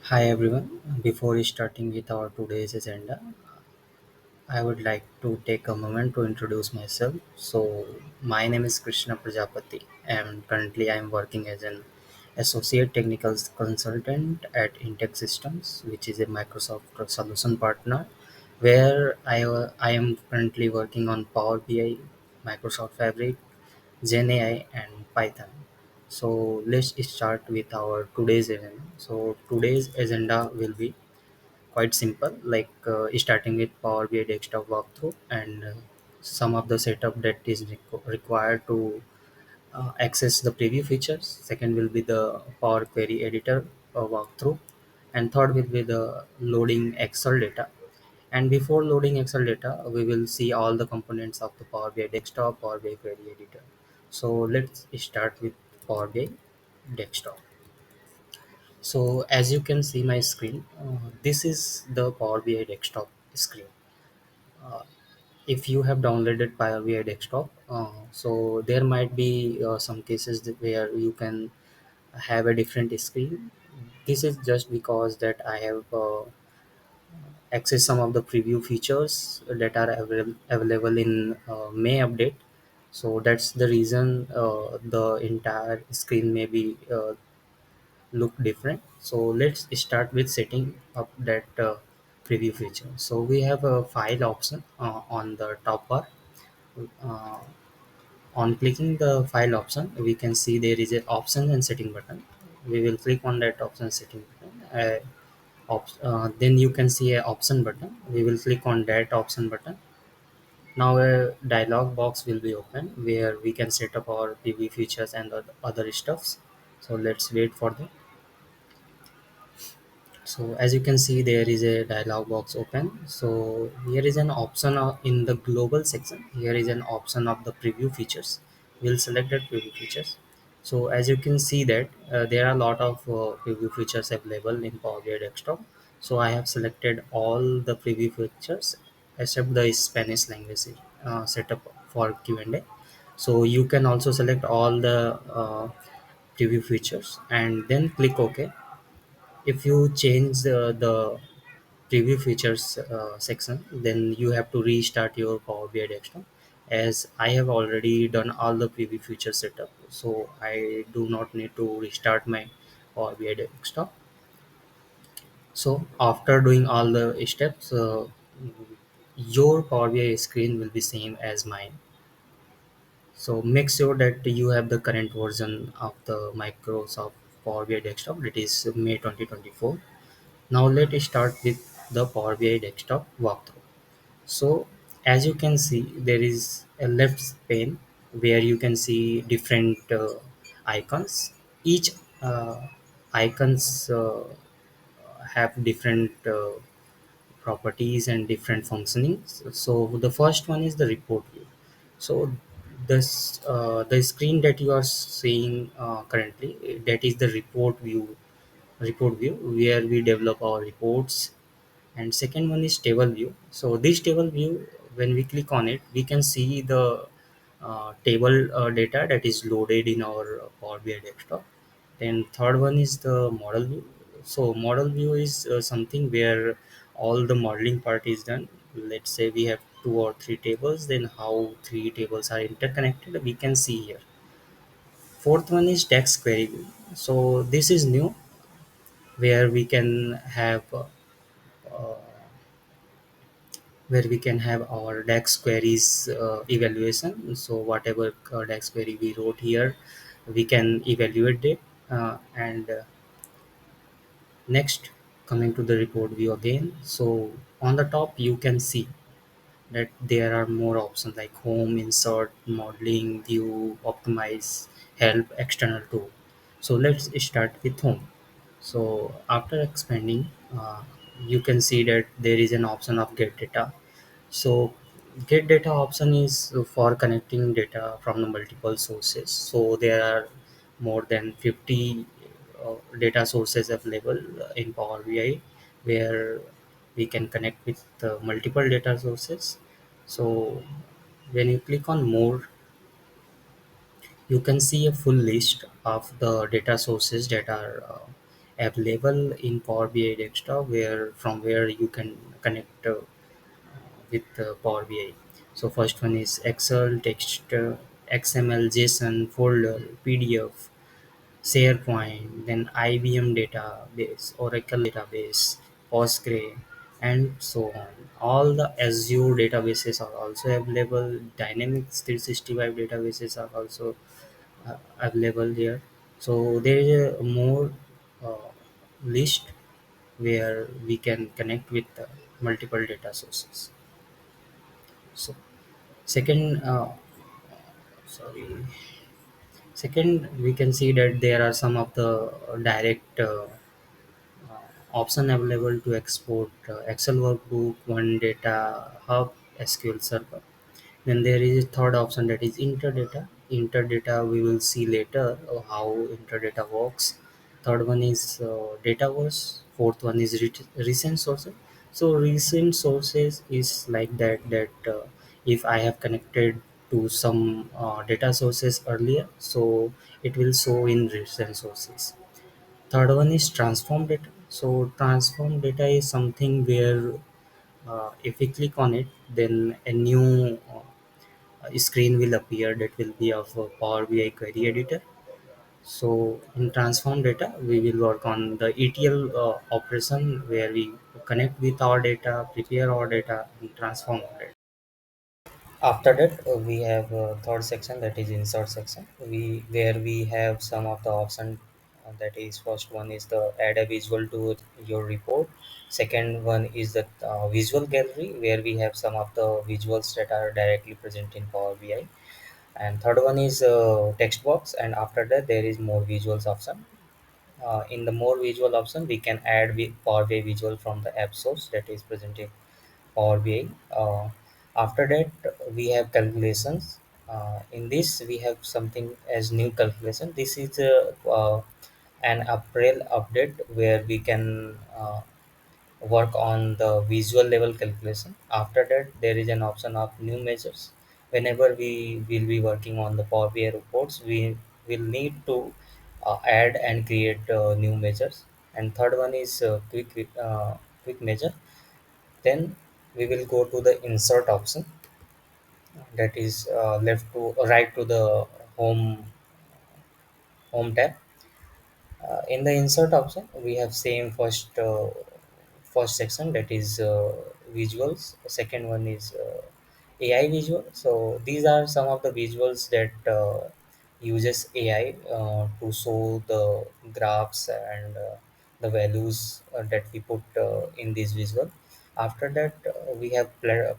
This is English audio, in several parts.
Hi everyone. Before starting with our today's agenda, I would like to take a moment to introduce myself. So, my name is Krishna Prajapati, and currently I am working as an associate technical consultant at Intech Systems, which is a Microsoft solution partner, where I am currently working on Power BI, Microsoft Fabric, Gen AI, and Python. So let's start with our today's agenda. So today's agenda will be quite simple, like starting with Power BI desktop walkthrough and some of the setup that is required to access the preview features. Second will be the Power Query Editor walkthrough, and third will be the loading Excel data. And before loading Excel data, we will see all the components of the Power BI desktop, Power BI Query Editor. So let's start with Power BI desktop. So as you can see my screen, this is the Power BI desktop screen. Uh, if you have downloaded Power BI desktop, so there might be some cases where you can have a different screen. This is just because that I have access some of the preview features that are available in May update. So that's the reason the entire screen may be look different. So let's start with setting up that preview feature. So we have a file option on the top bar. uh, on clicking the file option, we can see there is a option and setting button. We will click on that option setting button. Then you can see a option button. We will click on that option button. Now a dialog box will be open where we can set up our preview features and other stuffs. So let's wait for that. So as you can see, there is a dialog box open. So here is an option in the global section. Here is an option of the preview features. We'll select that preview features. So as you can see that there are a lot of preview features available in Power BI Desktop. So I have selected all the preview features except the Spanish language setup for Q&A. So you can also select all the preview features and then click OK. If you change the preview features section, then you have to restart your Power BI desktop. As I have already done all the preview feature setup, so I do not need to restart my Power BI desktop. So after doing all the steps, your Power BI screen will be same as mine. So make sure that you have the current version of the Microsoft Power BI desktop, that is May 2024. Now let's start with the Power BI desktop walkthrough. So as you can see, there is a left pane where you can see different icons. Each icons have different properties and different functionings. So the first one is the report view. So this the screen that you are seeing currently, that is the report view where we develop our reports. And second one is table view. So this table view, when we click on it, we can see the table data that is loaded in our Power BI desktop. Then third one is the model view. So model view is something where all the modeling part is done. Let's say we have two or three tables, then how three tables are interconnected we can see here. Fourth one is text query view. So this is new, where we can have where we can have our DAX queries evaluation. So whatever DAX query we wrote here, we can evaluate it. And next, coming to the report view again. So on the top, you can see that there are more options like home, insert, modeling, view, optimize, help, external tool. So let's start with home. So after expanding, you can see that there is an option of get data. So get data option is for connecting data from the multiple sources. So there are more than 50 data sources available in Power BI, where we can connect with multiple data sources. So when you click on more, you can see a full list of the data sources that are available in Power BI desktop, where from where you can connect with Power BI. So first one is Excel, text, XML, JSON, folder, PDF, SharePoint, then IBM database, Oracle database, Postgre, and so on. All the Azure databases are also available. Dynamics 365 databases are also available here. So there is a more uh, list where we can connect with multiple data sources. So second, sorry. Second, we can see that there are some of the direct option available to export Excel workbook, one data hub, SQL server. Then there is a third option, that is interdata. Interdata we will see later how interdata works. Third one is Dataverse. Fourth one is recent sources. So recent sources is like that if I have connected to some data sources earlier, so it will show in recent sources. Third one is transform data. So transform data is something where if we click on it, then a new screen will appear that will be of Power BI query editor. So in transform data, we will work on the ETL operation where we connect with our data, prepare our data, and transform our data. After that, we have third section, that is insert section. We where we have some of the option, that is first one is the add a visual to your report. Second one is the visual gallery, where we have some of the visuals that are directly present in Power BI. And third one is text box, and after that there is more visuals option. In the more visual option, we can add Power BI visual from the app source that is present in Power BI. After that, we have calculations. In this, we have something as new calculation. This is an April update where we can work on the visual level calculation. After that, there is an option of new measures. Whenever we will be working on the Power BI reports, we will need to add and create new measures. And third one is quick measure. Then we will go to the insert option, that is left to right to the home tab. In the insert option, we have same first section, that is visuals. Second one is AI visual. So these are some of the visuals that uses AI to show the graphs and the values that we put in this visual. After that, we have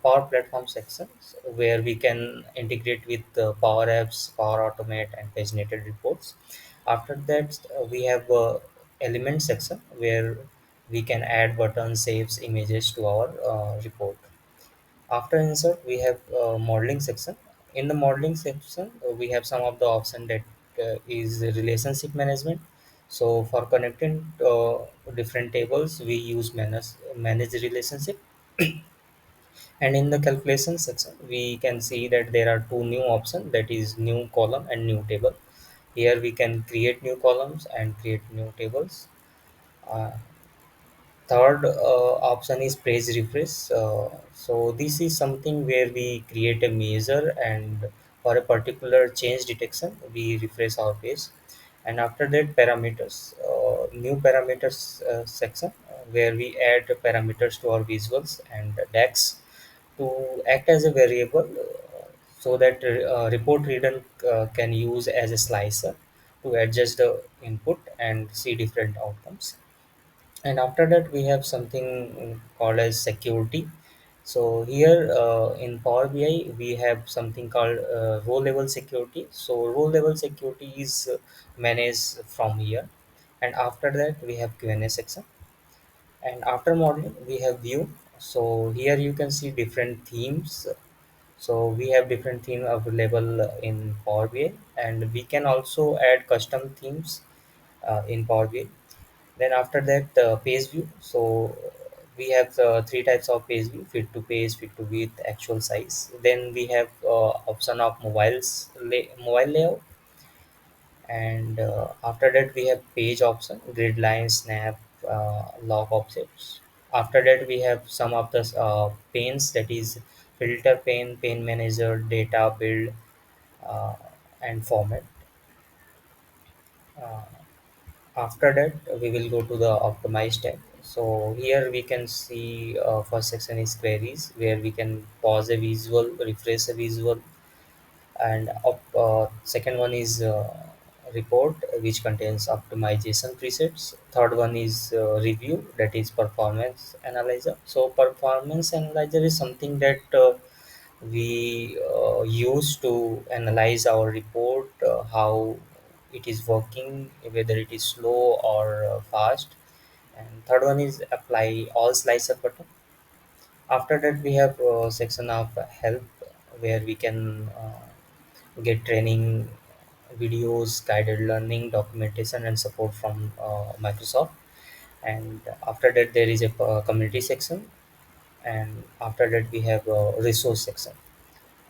Power Platform sections where we can integrate with Power Apps, Power Automate, and paginated reports. After that, we have element section where we can add buttons, saves, images to our report. After insert, we have modeling section. In the modeling section, we have some of the option that is relationship management. So for connecting different tables, we use manage relationship. And in the calculation section, we can see that there are two new options, that is new column and new table. Here we can create new columns and create new tables. Uh, Third option is page refresh. So this is something where we create a measure, and for a particular change detection, we refresh our page. And after that, parameters, new parameters section, where we add parameters to our visuals and DAX to act as a variable, so that report reader can use as a slicer to adjust the input and see different outcomes. And after that, we have something called as security. So here in Power BI, we have something called row level security. So row level security is managed from here. And after that, we have Q&A section. And after modeling, we have view. So here you can see different themes. So we have different theme available in Power BI, and we can also add custom themes in Power BI. Then after that, page view. So we have three types of page view: fit to page, fit to width, actual size. Then we have option of mobile layout. And after that we have page option, grid line, snap, lock objects. After that we have some of the panes, that is filter pane, pane manager, data build, uh, and format. uh, After that we will go to the optimize tab. So here we can see first section is queries, where we can pause a visual, refresh a visual. And second one is report, which contains optimization presets. Third one is review, that is performance analyzer. So performance analyzer is something that we use to analyze our report, how it is working, whether it is slow or fast. And third one is apply all slicer button. After that we have section of help, where we can get training videos, guided learning, documentation, and support from Microsoft. And after that there is a community section. And after that we have a resource section.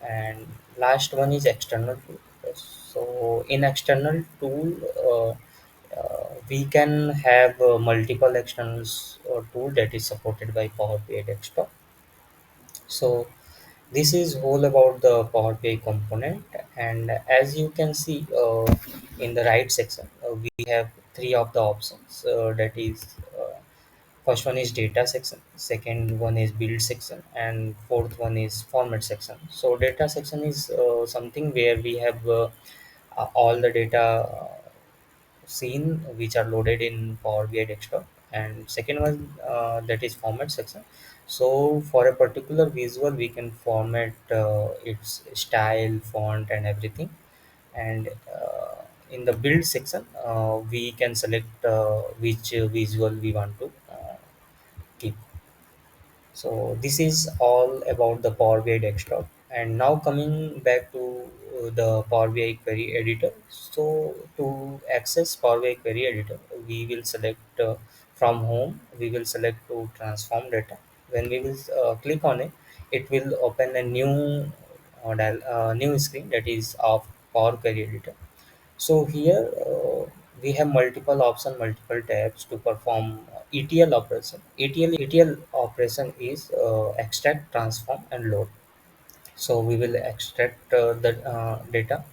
And last one is external tool. So in external tool, we can have multiple externals tool that is supported by Power BI Desktop. So this is all about the Power BI component. And as you can see in the right section, we have three of the options, that is first one is data section, second one is build section, and fourth one is format section. So data section is something where we have all the data scene which are loaded in Power BI desktop. And second one, that is format section. So for a particular visual we can format its style, font, and everything. And in the build section we can select which visual we want to keep. So this is all about the Power BI desktop. And now coming back to the Power BI query editor. So to access Power BI query editor, we will select from home. We will select to transform data. When we will click on it, it will open a new screen, that is of Power Query Editor. So here we have multiple options, multiple tabs to perform ETL operation. ETL operation is extract, transform, and load. So we will extract the data,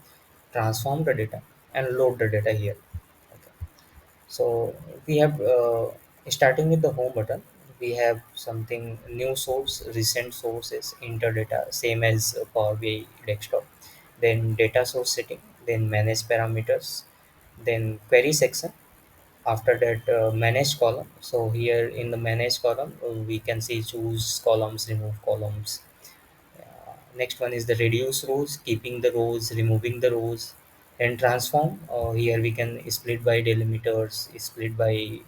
transform the data, and load the data here. Okay. So we have starting with the home button. We have something new source, recent sources, enter data, same as Power BI desktop. Then data source setting, then manage parameters, then query section. After that manage column. So here in the manage column we can see choose columns, remove columns. Next one is the reduce rows, keeping the rows, removing the rows. And transform, here we can split by delimiters, split by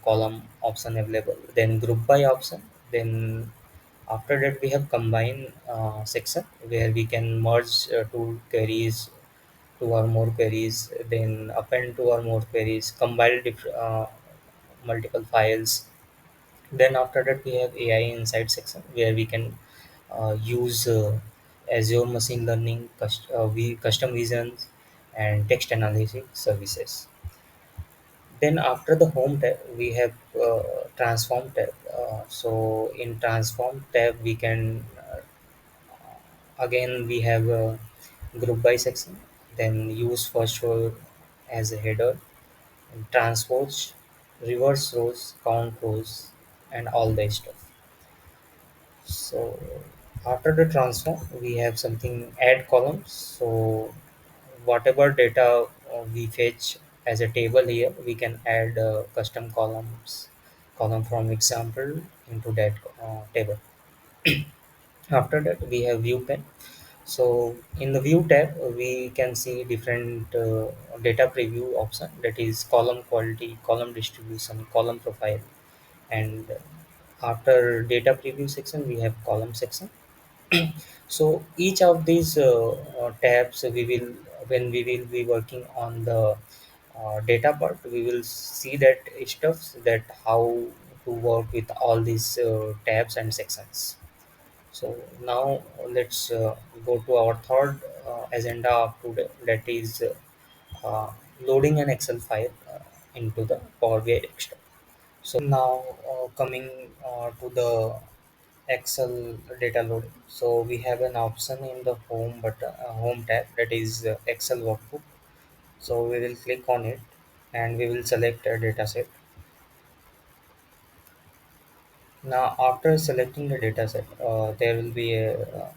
column option available, then group by option. Then after that we have combine section, where we can merge two queries, two or more queries, then append two or more queries, combine multiple files. Then after that we have AI inside section, where we can use Azure machine learning, custom visions, and text analysis services. Then after the home tab we have transform tab. So in transform tab we can again we have group by section, then use first row as a header, and transpose, reverse rows, count rows, and all the stuff. So after the transform we have something add columns. So whatever data we fetch as a table here, we can add custom column from example into that table. After that we have view pane. So in the view tab we can see different data preview option, that is column quality, column distribution, column profile. And after data preview section we have column section. So each of these tabs we will, when we will be working on the data part, we will see that stuff, that how to work with all these tabs and sections. So now let's go to our third agenda of today, that is uh, loading an Excel file into the Power BI desktop. So now coming to the Excel data loading. So we have an option in the home button, home tab, that is Excel workbook. So we will click on it and we will select a data set. Now after selecting the data set, there will be a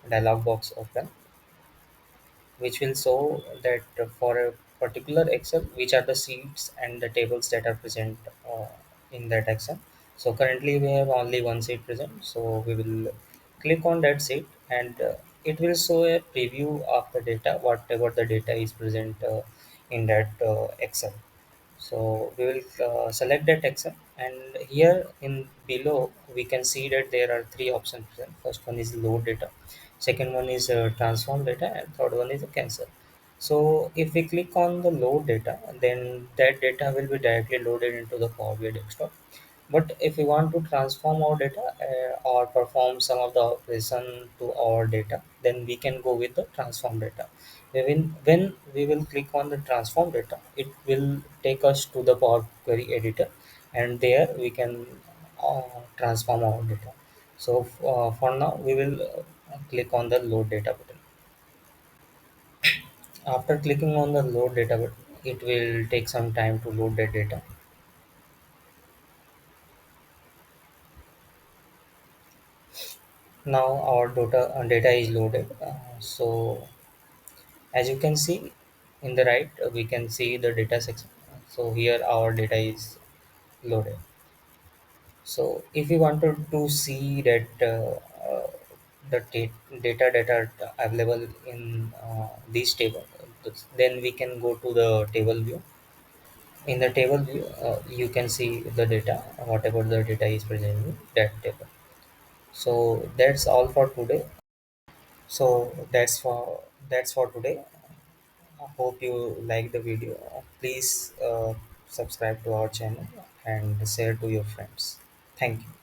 dialog box open which will show that for a particular Excel, which are the sheets and the tables that are present uh, in that Excel. So currently we have only one sheet present. So we will click on that sheet and it will show a preview of the data, whatever the data is present in that Excel. So we will select that Excel, and here in below we can see that there are three options present. First one is load data, second one is transform data, and third one is a cancel. So if we click on the load data, then that data will be directly loaded into the Power BI desktop. But if we want to transform our data or perform some of the operation to our data, then we can go with the transform data. When we will click on the transform data, it will take us to the Power Query editor, and there we can transform our data. So for now, we will click on the load data button. After clicking on the load data button, it will take some time to load the data. Now our data is loaded. So as you can see in the right, we can see the data section. So here our data is loaded. So if we wanted to see that the data that are available in this table, then we can go to the table view. In the table view, you can see the data, whatever the data is present in that table. So that's all for today. So that's for today. I hope you like the video. Please subscribe to our channel and share to your friends. Thank you.